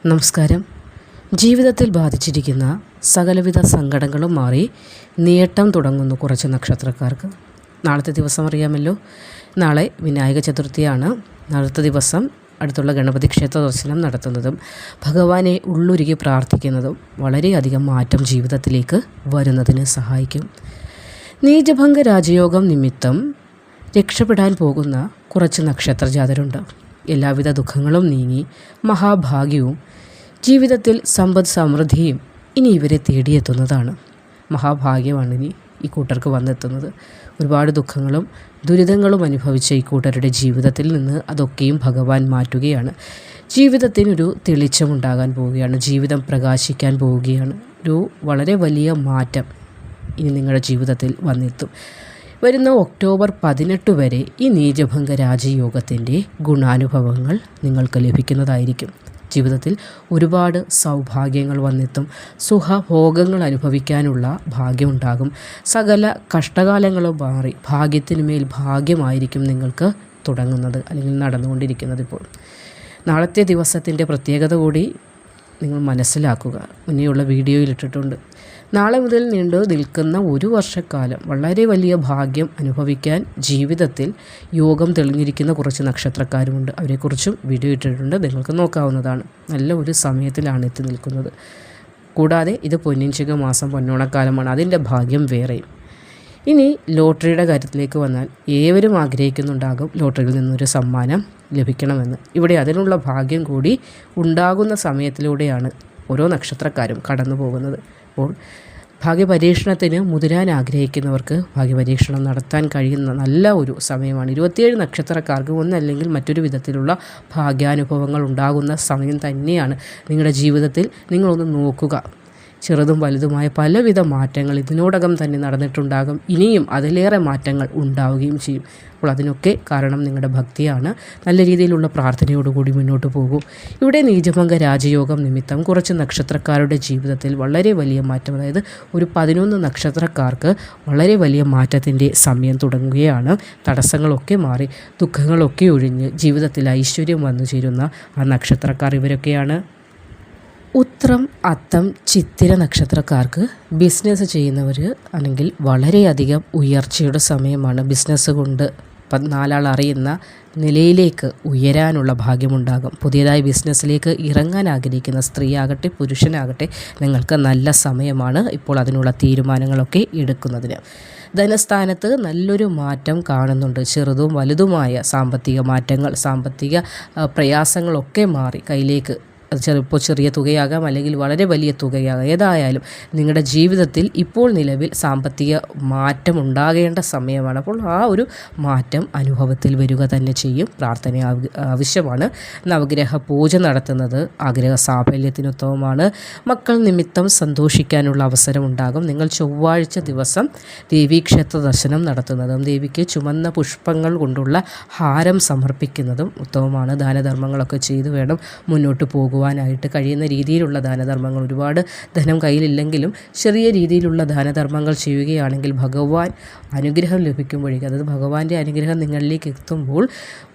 നമസ്കാരം. ജീവിതത്തിൽ ബാധിച്ചിരിക്കുന്ന സകലവിധ സങ്കടങ്ങളും മാറി നേട്ടം തുടങ്ങുന്നു കുറച്ച് നക്ഷത്രക്കാർക്ക്. നാളത്തെ ദിവസം അറിയാമല്ലോ. നാളെ വിനായക ചതുർത്ഥിയാണ്. നാളത്തെ ദിവസം അടുത്തുള്ള ഗണപതി ക്ഷേത്ര ദർശനം നടത്തുന്നതും ഭഗവാനെ ഉള്ളുരുകി പ്രാർത്ഥിക്കുന്നതും വളരെയധികം മാറ്റം ജീവിതത്തിലേക്ക് വരുന്നതിന് സഹായിക്കും. നീചഭംഗ രാജയോഗം നിമിത്തം രക്ഷപ്പെടാൻ പോകുന്ന കുറച്ച് നക്ഷത്രജാതരുണ്ട്. എല്ലാവിധ ദുഃഖങ്ങളും നീങ്ങി മഹാഭാഗ്യവും ജീവിതത്തിൽ സമ്പദ് സമൃദ്ധിയും ഇനി ഇവരെ തേടിയെത്തുന്നതാണ്. മഹാഭാഗ്യമാണ് ഇനി ഈ കൂട്ടർക്ക് വന്നെത്തുന്നത്. ഒരുപാട് ദുഃഖങ്ങളും ദുരിതങ്ങളും അനുഭവിച്ച ഈ കൂട്ടരുടെ ജീവിതത്തിൽ നിന്ന് അതൊക്കെയും ഭഗവാൻ മാറ്റുകയാണ്. ജീവിതത്തിനൊരു തെളിച്ചമുണ്ടാകാൻ പോവുകയാണ്. ജീവിതം പ്രകാശിക്കാൻ പോവുകയാണ്. ഒരു വളരെ വലിയ മാറ്റം ഇനി നിങ്ങളുടെ ജീവിതത്തിൽ വന്നെത്തും. വരുന്ന ഒക്ടോബർ 18 വരെ ഈ നീചഭംഗ രാജയോഗത്തിൻ്റെ ഗുണാനുഭവങ്ങൾ നിങ്ങൾക്ക് ലഭിക്കുന്നതായിരിക്കും. ജീവിതത്തിൽ ഒരുപാട് സൗഭാഗ്യങ്ങൾ വന്നെത്തും. സുഖഭോഗങ്ങൾ അനുഭവിക്കാനുള്ള ഭാഗ്യമുണ്ടാകും. സകല കഷ്ടകാലങ്ങളും മാറി ഭാഗ്യത്തിനുമേൽ ഭാഗ്യമായിരിക്കും നിങ്ങൾക്ക് തുടങ്ങുന്നത് അല്ലെങ്കിൽ നടന്നുകൊണ്ടിരിക്കുന്നത്. ഇപ്പോൾ നാളത്തെ ദിവസത്തിൻ്റെ പ്രത്യേകത കൂടി നിങ്ങൾ മനസ്സിലാക്കുക. മുന്നേയുള്ള വീഡിയോയിൽ ഇട്ടിട്ടുണ്ട്. നാളെ മുതൽ നീണ്ടു നിൽക്കുന്ന ഒരു വർഷക്കാലം വളരെ വലിയ ഭാഗ്യം അനുഭവിക്കാൻ ജീവിതത്തിൽ യോഗം തെളിഞ്ഞിരിക്കുന്ന കുറച്ച് നക്ഷത്രക്കാരുമുണ്ട്. അവരെക്കുറിച്ചും വീഡിയോ ഇട്ടിട്ടുണ്ട്, നിങ്ങൾക്ക് നോക്കാവുന്നതാണ്. നല്ല ഒരു സമയത്തിലാണ് എത്തി നിൽക്കുന്നത്. കൂടാതെ ഇത് പൊന്നിൻചിക മാസം, പൊന്നോണക്കാലമാണ്. അതിൻ്റെ ഭാഗ്യം വേറെയും. ഇനി ലോട്ടറിയുടെ കാര്യത്തിലേക്ക് വന്നാൽ ഏവരും ആഗ്രഹിക്കുന്നുണ്ടാകും ലോട്ടറിയിൽ നിന്നൊരു സമ്മാനം ലഭിക്കണമെന്ന്. ഇവിടെ അതിനുള്ള ഭാഗ്യം കൂടി ഉണ്ടാകുന്ന സമയത്തിലൂടെയാണ് ഓരോ നക്ഷത്രക്കാരും കടന്നു പോകുന്നത്. അപ്പോൾ ഭാഗ്യപരീക്ഷണത്തിന് മുതിരാൻ ആഗ്രഹിക്കുന്നവർക്ക് ഭാഗ്യപരീക്ഷണം നടത്താൻ കഴിയുന്ന നല്ല ഒരു സമയമാണ്. 27 നക്ഷത്രക്കാർക്ക് ഒന്നല്ലെങ്കിൽ മറ്റൊരു വിധത്തിലുള്ള ഭാഗ്യാനുഭവങ്ങൾ ഉണ്ടാകുന്ന സമയം തന്നെയാണ്. നിങ്ങളുടെ ജീവിതത്തിൽ നിങ്ങളൊന്ന് നോക്കുക. ചെറുതും വലുതുമായ പലവിധ മാറ്റങ്ങൾ ഇതിനോടകം തന്നെ നടന്നിട്ടുണ്ടാകും. ഇനിയും അതിലേറെ മാറ്റങ്ങൾ ഉണ്ടാവുകയും ചെയ്യും. അപ്പോൾ അതിനൊക്കെ കാരണം നിങ്ങളുടെ ഭക്തിയാണ്. നല്ല രീതിയിലുള്ള പ്രാർത്ഥനയോടുകൂടി മുന്നോട്ട് പോകൂ. ഇവിടെ നീചഭംഗ രാജയോഗം നിമിത്തം കുറച്ച് നക്ഷത്രക്കാരുടെ ജീവിതത്തിൽ വളരെ വലിയ മാറ്റം, അതായത് ഒരു 11 നക്ഷത്രക്കാർക്ക് വളരെ വലിയ മാറ്റത്തിൻ്റെ സമയം തുടങ്ങുകയാണ്. തടസ്സങ്ങളൊക്കെ മാറി ദുഃഖങ്ങളൊക്കെ ഒഴിഞ്ഞ് ജീവിതത്തിൽ ഐശ്വര്യം വന്നു ചേരുന്ന ആ നക്ഷത്രക്കാർ ഇവരൊക്കെയാണ്. ഉത്രം, അത്തം, ചിത്തിര നക്ഷത്രക്കാർക്ക് ബിസിനസ് ചെയ്യുന്നവർ ആണെങ്കിൽ വളരെയധികം ഉയർച്ചയുടെ സമയമാണ്. ബിസിനസ് കൊണ്ട് നാലാൾ അറിയുന്ന നിലയിലേക്ക് ഉയരാനുള്ള ഭാഗ്യമുണ്ടാകും. പുതിയതായി ബിസിനസ്സിലേക്ക് ഇറങ്ങാൻ ആഗ്രഹിക്കുന്ന സ്ത്രീയാകട്ടെ പുരുഷനാകട്ടെ നിങ്ങൾക്ക് നല്ല സമയമാണ് ഇപ്പോൾ അതിനുള്ള തീരുമാനങ്ങളൊക്കെ എടുക്കുന്നതിന്. ധനസ്ഥാനത്ത് നല്ലൊരു മാറ്റം കാണുന്നുണ്ട്. ചെറുതും വലുതുമായ സാമ്പത്തിക മാറ്റങ്ങൾ, സാമ്പത്തിക പ്രയാസങ്ങളൊക്കെ മാറി കയ്യിലേക്ക്, അത് ചിലപ്പോൾ ചെറിയ തുകയാകാം അല്ലെങ്കിൽ വളരെ വലിയ തുകയാകാം. ഏതായാലും നിങ്ങളുടെ ജീവിതത്തിൽ ഇപ്പോൾ നിലവിൽ സാമ്പത്തിക മാറ്റം ഉണ്ടാകേണ്ട സമയമാണ്. അപ്പോൾ ആ ഒരു മാറ്റം അനുഭവത്തിൽ വരിക തന്നെ ചെയ്യും. പ്രാർത്ഥന ആവശ്യമാണ്. നവഗ്രഹ പൂജ നടത്തുന്നത് ആഗ്രഹ സാഫല്യത്തിനുത്തമമാണ്. മക്കൾ നിമിത്തം സന്തോഷിക്കാനുള്ള അവസരമുണ്ടാകും. നിങ്ങൾ ചൊവ്വാഴ്ച ദിവസം ദേവീക്ഷേത്ര ദർശനം നടത്തുന്നതും ദേവിക്ക് ചുമന്ന പുഷ്പങ്ങൾ കൊണ്ടുള്ള ഹാരം സമർപ്പിക്കുന്നതും ഉത്തമമാണ്. ദാനധർമ്മങ്ങളൊക്കെ ചെയ്തു വേണം മുന്നോട്ട് പോകുവാനായിട്ട്. കഴിയുന്ന രീതിയിലുള്ള ദാനധർമ്മങ്ങൾ, ഒരുപാട് ധനം കയ്യിലില്ലെങ്കിലും ചെറിയ രീതിയിലുള്ള ദാനധർമ്മങ്ങൾ ചെയ്യുകയാണെങ്കിൽ ഭഗവാൻ അനുഗ്രഹം ലഭിക്കുമ്പോഴേക്കും, അതായത് ഭഗവാന്റെ അനുഗ്രഹം നിങ്ങളിലേക്ക് എത്തുമ്പോൾ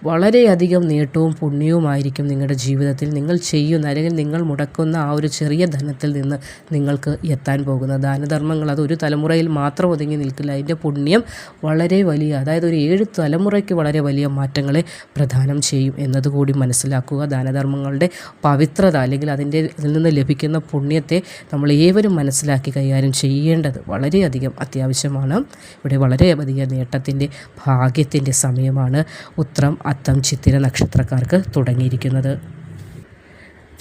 വളരെയധികം നേട്ടവും പുണ്യവുമായിരിക്കും നിങ്ങളുടെ ജീവിതത്തിൽ നിങ്ങൾ ചെയ്യുന്ന അല്ലെങ്കിൽ നിങ്ങൾ മുടക്കുന്ന ആ ഒരു ചെറിയ ധനത്തിൽ നിന്ന് നിങ്ങൾക്ക് എത്താൻ പോകുന്ന ദാനധർമ്മങ്ങൾ. അത് ഒരു തലമുറയിൽ മാത്രം ഒതുങ്ങി നിൽക്കില്ല. അതിൻ്റെ പുണ്യം വളരെ വലിയ, അതായത് ഒരു 7 തലമുറയ്ക്ക് വളരെ വലിയ മാറ്റങ്ങളെ പ്രദാനം ചെയ്യും എന്നതുകൂടി മനസ്സിലാക്കുക. ദാനധർമ്മങ്ങളുടെ പവിത്രത അല്ലെങ്കിൽ അതിൽ നിന്ന് ലഭിക്കുന്ന പുണ്യത്തെ നമ്മൾ ഏവരും മനസ്സിലാക്കി കൈകാര്യം ചെയ്യേണ്ടത് വളരെയധികം അത്യാവശ്യമാണ്. ഇവിടെ വളരെയധികം നേട്ടത്തിൻ്റെ ഭാഗ്യത്തിൻ്റെ സമയമാണ് ഉത്രം, അത്തം, ചിത്തിര നക്ഷത്രക്കാർക്ക് തുടങ്ങിയിരിക്കുന്നത്.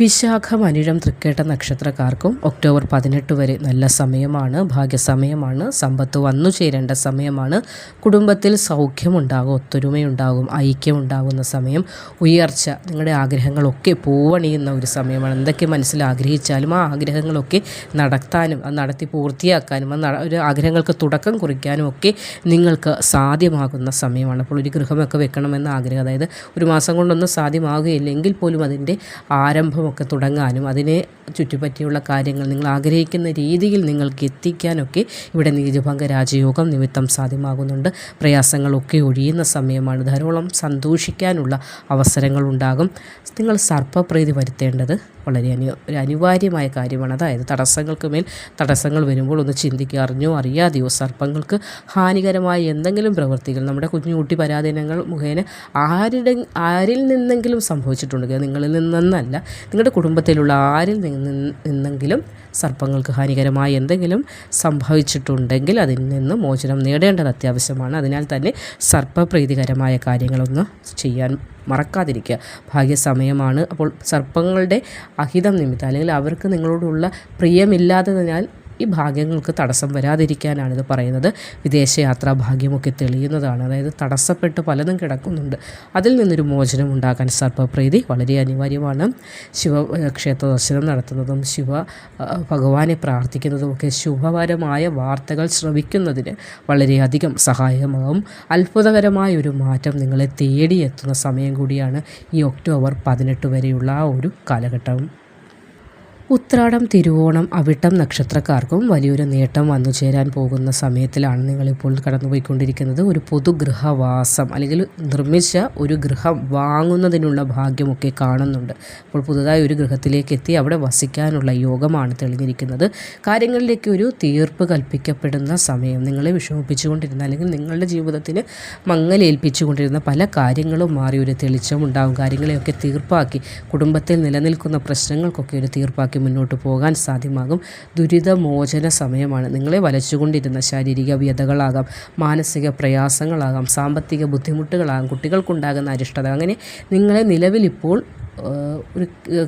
വിശാഖം, അനിഴം, തൃക്കേട്ട നക്ഷത്രക്കാർക്കും ഒക്ടോബർ 18 വരെ നല്ല സമയമാണ്. ഭാഗ്യസമയമാണ്. സമ്പത്ത് വന്നു ചേരേണ്ട സമയമാണ്. കുടുംബത്തിൽ സൗഖ്യമുണ്ടാകും, ഒത്തൊരുമയുണ്ടാകും, ഐക്യമുണ്ടാകുന്ന സമയം, ഉയർച്ച, നിങ്ങളുടെ ആഗ്രഹങ്ങളൊക്കെ പൂവണിയുന്ന ഒരു സമയമാണ്. എന്തൊക്കെ മനസ്സിൽ ആഗ്രഹിച്ചാലും ആ ആഗ്രഹങ്ങളൊക്കെ നടത്താനും അത് നടത്തി പൂർത്തിയാക്കാനും ഒരു ആഗ്രഹങ്ങൾക്ക് തുടക്കം കുറിക്കാനും ഒക്കെ നിങ്ങൾക്ക് സാധ്യമാകുന്ന സമയമാണ്. അപ്പോൾ ഒരു ഗൃഹമൊക്കെ വെക്കണമെന്ന ആഗ്രഹം, അതായത് ഒരു മാസം കൊണ്ടൊന്നും സാധ്യമാകുകയില്ലെങ്കിൽ പോലും അതിൻ്റെ ആരംഭം സംരംഭമൊക്കെ തുടങ്ങാനും അതിനെ ചുറ്റിപ്പറ്റിയുള്ള കാര്യങ്ങൾ നിങ്ങൾ ആഗ്രഹിക്കുന്ന രീതിയിൽ നിങ്ങൾക്ക് എത്തിക്കാനൊക്കെ ഇവിടെ നീചഭംഗ രാജയോഗം നിമിത്തം സാധ്യമാകുന്നുണ്ട്. പ്രയാസങ്ങളൊക്കെ ഒഴിയുന്ന സമയമാണ്. ധാരാളം സന്തോഷിക്കാനുള്ള അവസരങ്ങളുണ്ടാകും. നിങ്ങൾ സർപ്പപ്രീതി വരുത്തേണ്ടത് വളരെ ഒരു അനിവാര്യമായ കാര്യമാണ്. അതായത് തടസ്സങ്ങൾക്ക് മേൽ തടസ്സങ്ങൾ വരുമ്പോൾ ഒന്ന് ചിന്തിക്കുക. അറിഞ്ഞോ അറിയാതെയോ സർപ്പങ്ങൾക്ക് ഹാനികരമായ എന്തെങ്കിലും പ്രവൃത്തികൾ നമ്മുടെ കുഞ്ഞുകുട്ടി പരാധീനങ്ങൾ മുഖേന ആരിൽ നിന്നെങ്കിലും സംഭവിച്ചിട്ടുണ്ടെങ്കിൽ, നിങ്ങളിൽ നിന്നല്ല, നിങ്ങളുടെ കുടുംബത്തിലുള്ള ആരിൽ നിന്നെങ്കിലും സർപ്പങ്ങൾക്ക് ഹാനികരമായ എന്തെങ്കിലും സംഭവിച്ചിട്ടുണ്ടെങ്കിൽ അതിൽ നിന്ന് മോചനം നേടേണ്ടത് അത്യാവശ്യമാണ്. അതിനാൽ തന്നെ സർപ്പപ്രീതികരമായ കാര്യങ്ങളൊന്ന് ചെയ്യാൻ മറക്കാതിരിക്കുക. ഭാഗ്യസമയമാണ്. അപ്പോൾ സർപ്പങ്ങളുടെ അഹിതം നിമിത്തം അല്ലെങ്കിൽ അവർക്ക് നിങ്ങളോടുള്ള പ്രിയമില്ലാത്തതിനാൽ ഈ ഭാഗ്യങ്ങൾക്ക് തടസ്സം വരാതിരിക്കാനാണിത് പറയുന്നത്. വിദേശയാത്രാ ഭാഗ്യമൊക്കെ തെളിയുന്നതാണ്. അതായത് തടസ്സപ്പെട്ട് പലതും കിടക്കുന്നുണ്ട്. അതിൽ നിന്നൊരു മോചനം ഉണ്ടാക്കാൻ സർപ്പപ്രീതി വളരെ അനിവാര്യമാണ്. ശിവക്ഷേത്ര ദർശനം നടത്തുന്നതും ഭഗവാനെ പ്രാർത്ഥിക്കുന്നതുമൊക്കെ ശുഭകരമായ വാർത്തകൾ ശ്രവിക്കുന്നതിന് വളരെയധികം സഹായകമാകും. അത്ഭുതകരമായ ഒരു മാറ്റം നിങ്ങളെ തേടിയെത്തുന്ന സമയം കൂടിയാണ് ഈ ഒക്ടോബർ 18 വരെയുള്ള ആ ഒരു കാലഘട്ടം. ഉത്രാടം, തിരുവോണം, അവിട്ടം നക്ഷത്രക്കാർക്കും വലിയൊരു നേട്ടം വന്നു ചേരാൻ പോകുന്ന സമയത്തിലാണ് നിങ്ങളിപ്പോൾ കടന്നുപോയിക്കൊണ്ടിരിക്കുന്നത്. ഒരു പൊതുഗൃഹവാസം അല്ലെങ്കിൽ നിർമ്മിച്ച ഒരു ഗൃഹം വാങ്ങുന്നതിനുള്ള ഭാഗ്യമൊക്കെ കാണുന്നുണ്ട്. അപ്പോൾ പുതുതായി ഒരു ഗൃഹത്തിലേക്ക് എത്തി അവിടെ വസിക്കാനുള്ള യോഗമാണ് തെളിഞ്ഞിരിക്കുന്നത്. കാര്യങ്ങളിലേക്ക് ഒരു തീർപ്പ് കൽപ്പിക്കപ്പെടുന്ന സമയം. നിങ്ങളെ വിഷമിപ്പിച്ചുകൊണ്ടിരുന്ന അല്ലെങ്കിൽ നിങ്ങളുടെ ജീവിതത്തിന് മങ്ങലേൽപ്പിച്ചുകൊണ്ടിരുന്ന പല കാര്യങ്ങളും മാറി ഒരു തെളിച്ചമുണ്ടാകും. കാര്യങ്ങളെയൊക്കെ തീർപ്പാക്കി കുടുംബത്തിൽ നിലനിൽക്കുന്ന പ്രശ്നങ്ങൾക്കൊക്കെ ഒരു തീർപ്പാക്കി മുന്നോട്ട് പോകാൻ സാധ്യമാകും. ദുരിതമോചന സമയമാണ്. നിങ്ങളെ വലച്ചുകൊണ്ടിരുന്ന ശാരീരിക വ്യതകളാകാം, മാനസിക പ്രയാസങ്ങളാകാം, സാമ്പത്തിക ബുദ്ധിമുട്ടുകളാകാം, കുട്ടികൾക്കുണ്ടാകുന്ന അരിഷ്ടത, അങ്ങനെ നിങ്ങളെ നിലവിലിപ്പോൾ ഒരു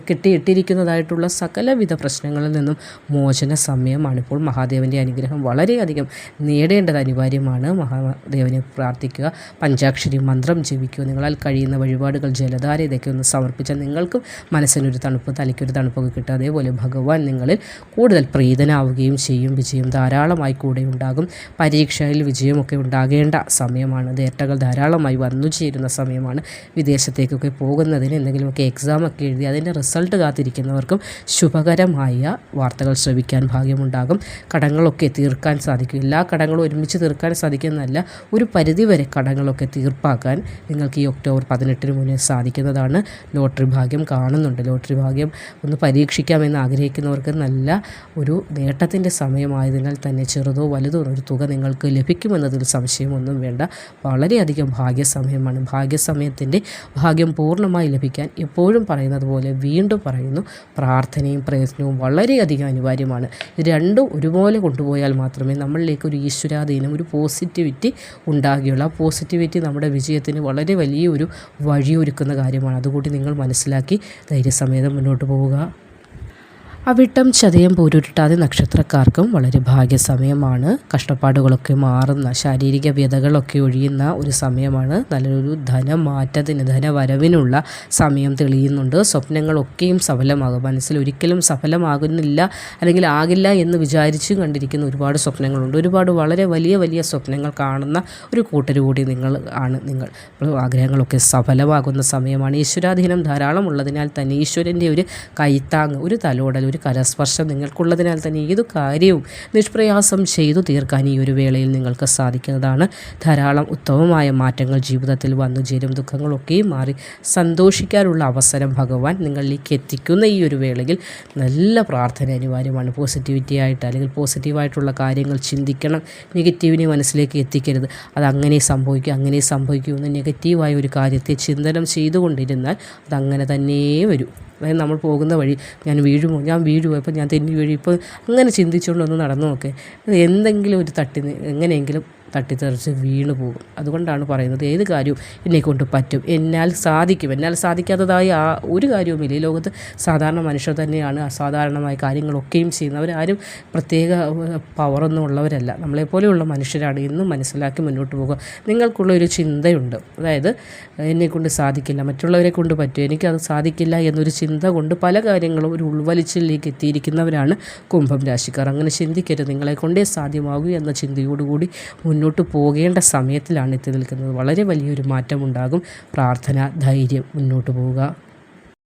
കെട്ടിയിട്ടിരിക്കുന്നതായിട്ടുള്ള സകലവിധ പ്രശ്നങ്ങളിൽ നിന്നും മോചന സമയമാണിപ്പോൾ. മഹാദേവൻ്റെ അനുഗ്രഹം വളരെയധികം നേടേണ്ടത് അനിവാര്യമാണ്. മഹാദേവനെ പ്രാർത്ഥിക്കുക, പഞ്ചാക്ഷരി മന്ത്രം ജപിക്കുക, നിങ്ങളാൽ കഴിയുന്ന വഴിപാടുകൾ, ജലധാര, ഇതൊക്കെ ഒന്ന് സമർപ്പിച്ചാൽ നിങ്ങൾക്കും മനസ്സിനൊരു തണുപ്പ്, തലയ്ക്കൊരു തണുപ്പൊക്കെ കിട്ടും. അതേപോലെ ഭഗവാൻ നിങ്ങളിൽ കൂടുതൽ പ്രീതനാവുകയും ചെയ്യും. വിജയം ധാരാളമായി കൂടെ ഉണ്ടാകും. പരീക്ഷയിൽ വിജയമൊക്കെ ഉണ്ടാകേണ്ട സമയമാണ്. ഡേറ്റകൾ ധാരാളമായി വന്നു ചേരുന്ന സമയമാണ്. വിദേശത്തേക്കൊക്കെ പോകുന്നതിന് എന്തെങ്കിലുമൊക്കെ എക്സാമൊക്കെ എഴുതി അതിൻ്റെ റിസൾട്ട് കാത്തിരിക്കുന്നവർക്കും ശുഭകരമായ വാർത്തകൾ ശ്രവിക്കാൻ ഭാഗ്യമുണ്ടാകും. കടങ്ങളൊക്കെ തീർക്കാൻ സാധിക്കും. എല്ലാ കടങ്ങളും ഒരുമിച്ച് തീർക്കാൻ സാധിക്കുന്നതല്ല, ഒരു പരിധിവരെ കടങ്ങളൊക്കെ തീർപ്പാക്കാൻ നിങ്ങൾക്ക് ഈ ഒക്ടോബർ 18 മുന്നേ സാധിക്കുന്നതാണ്. ലോട്ടറി ഭാഗ്യം കാണുന്നുണ്ട്. ലോട്ടറി ഭാഗ്യം ഒന്ന് പരീക്ഷിക്കാമെന്ന് ആഗ്രഹിക്കുന്നവർക്ക് നല്ല ഒരു നേട്ടത്തിൻ്റെ സമയമായതിനാൽ തന്നെ ചെറുതോ വലുതോ ഒരു തുക നിങ്ങൾക്ക് ലഭിക്കുമെന്നതിൽ സംശയമൊന്നും വേണ്ട. വളരെയധികം ഭാഗ്യസമയമാണ്. ഭാഗ്യസമയത്തിൻ്റെ ഭാഗ്യം പൂർണ്ണമായി ലഭിക്കാൻ എപ്പോഴും പറയുന്നത് പോലെ വീണ്ടും പറയുന്നു, പ്രാർത്ഥനയും പ്രയത്നവും വളരെയധികം അനിവാര്യമാണ്. രണ്ടും ഒരുപോലെ കൊണ്ടുപോയാൽ മാത്രമേ നമ്മളിലേക്ക് ഒരു ഈശ്വരാധീനം, ഒരു പോസിറ്റിവിറ്റി ഉണ്ടാകുകയുള്ളൂ. ആ പോസിറ്റിവിറ്റി നമ്മുടെ വിജയത്തിന് വളരെ വലിയൊരു വഴിയൊരുക്കുന്ന കാര്യമാണ്. അതുകൂടി നിങ്ങൾ മനസ്സിലാക്കി ധൈര്യസമേതം മുന്നോട്ട് പോവുക. അവിട്ടം, ചതയം, പൂരുരുട്ടാതി നക്ഷത്രക്കാർക്കും വളരെ ഭാഗ്യസമയമാണ്. കഷ്ടപ്പാടുകളൊക്കെ മാറുന്ന, ശാരീരിക വ്യതകളൊക്കെ ഒഴിയുന്ന ഒരു സമയമാണ്. നല്ലൊരു ധനമാറ്റത്തിന്, ധനവരവിനുള്ള സമയം തെളിയുന്നുണ്ട്. സ്വപ്നങ്ങളൊക്കെയും സഫലമാകും. മനസ്സിൽ ഒരിക്കലും സഫലമാകുന്നില്ല അല്ലെങ്കിൽ ആകില്ല എന്ന് വിചാരിച്ചു കണ്ടിരിക്കുന്ന ഒരുപാട് സ്വപ്നങ്ങളുണ്ട്. ഒരുപാട് വളരെ വലിയ വലിയ സ്വപ്നങ്ങൾ കാണുന്ന ഒരു കൂട്ടർ കൂടി നിങ്ങൾ. ആഗ്രഹങ്ങളൊക്കെ സഫലമാകുന്ന സമയമാണ്. ഈശ്വരാധീനം ധാരാളം ഉള്ളതിനാൽ തന്നെ ഈശ്വരൻ്റെ ഒരു കൈത്താങ്, ഒരു തലോടൽ, ഒരു കരസ്പർശം നിങ്ങൾക്കുള്ളതിനാൽ തന്നെ ഏതു കാര്യവും നിഷ്പ്രയാസം ചെയ്തു തീർക്കാൻ ഈ ഒരു വേളയിൽ നിങ്ങൾക്ക് സാധിക്കുന്നതാണ്. ധാരാളം ഉത്തമമായ മാറ്റങ്ങൾ ജീവിതത്തിൽ വന്നു ചേരും. ദുഃഖങ്ങളൊക്കെയും മാറി സന്തോഷിക്കാനുള്ള അവസരം ഭഗവാൻ നിങ്ങളിലേക്ക് എത്തിക്കുന്ന ഈ ഒരു വേളയിൽ നല്ല പ്രാർത്ഥന അനിവാര്യമാണ്. പോസിറ്റിവിറ്റി ആയിട്ട് അല്ലെങ്കിൽ പോസിറ്റീവായിട്ടുള്ള കാര്യങ്ങൾ ചിന്തിക്കണം. നെഗറ്റീവിനെ മനസ്സിലേക്ക് എത്തിക്കരുത്. അതങ്ങനെ സംഭവിക്കും, അങ്ങനെ സംഭവിക്കുമെന്ന് നെഗറ്റീവായ ഒരു കാര്യത്തെ ചിന്തനം ചെയ്തുകൊണ്ടിരുന്നാൽ അതങ്ങനെ തന്നെ വരും. അതായത് നമ്മൾ പോകുന്ന വഴി ഞാൻ വീഴുമോ, ഇപ്പോൾ ഞാൻ തെന്നി വീഴും, ഇപ്പോൾ അങ്ങനെ ചിന്തിച്ചുകൊണ്ടൊന്ന് നടന്നു നോക്കേ, എന്തെങ്കിലും ഒരു എങ്ങനെയെങ്കിലും തട്ടിത്തെറിച്ച് വീണു പോകും. അതുകൊണ്ടാണ് പറയുന്നത് ഏത് കാര്യവും എന്നെക്കൊണ്ട് പറ്റും, എന്നാൽ സാധിക്കും. എന്നാൽ സാധിക്കാത്തതായി ഒരു കാര്യവുമില്ല. ഈ ലോകത്ത് സാധാരണ മനുഷ്യർ തന്നെയാണ് അസാധാരണമായ കാര്യങ്ങളൊക്കെയും ചെയ്യുന്നവർ. ആരും പ്രത്യേക പവറൊന്നും ഉള്ളവരല്ല, നമ്മളെപ്പോലെയുള്ള മനുഷ്യരാണ്. എന്നും മനസ്സിലാക്കി മുന്നോട്ട് പോകുക. നിങ്ങൾക്കുള്ളൊരു ചിന്തയുണ്ട്, അതായത് എന്നെക്കൊണ്ട് സാധിക്കില്ല, മറ്റുള്ളവരെ കൊണ്ട് പറ്റും, എനിക്കത് സാധിക്കില്ല എന്നൊരു ചിന്ത കൊണ്ട് പല കാര്യങ്ങളും ഒരു ഉൾവലിച്ചിലേക്ക് എത്തിയിരിക്കുന്നവരാണ് കുംഭം രാശിക്കാർ. അങ്ങനെ ചിന്തിക്കരുത്. നിങ്ങളെക്കൊണ്ടേ സാധ്യമാകൂ എന്ന ചിന്തയോടുകൂടി മുന്നോട്ട് പോകേണ്ട സമയത്തിലാണ് എത്തി നിൽക്കുന്നത്. വളരെ വലിയൊരു മാറ്റമുണ്ടാകും. പ്രാർത്ഥന, ധൈര്യം, മുന്നോട്ട് പോവുക.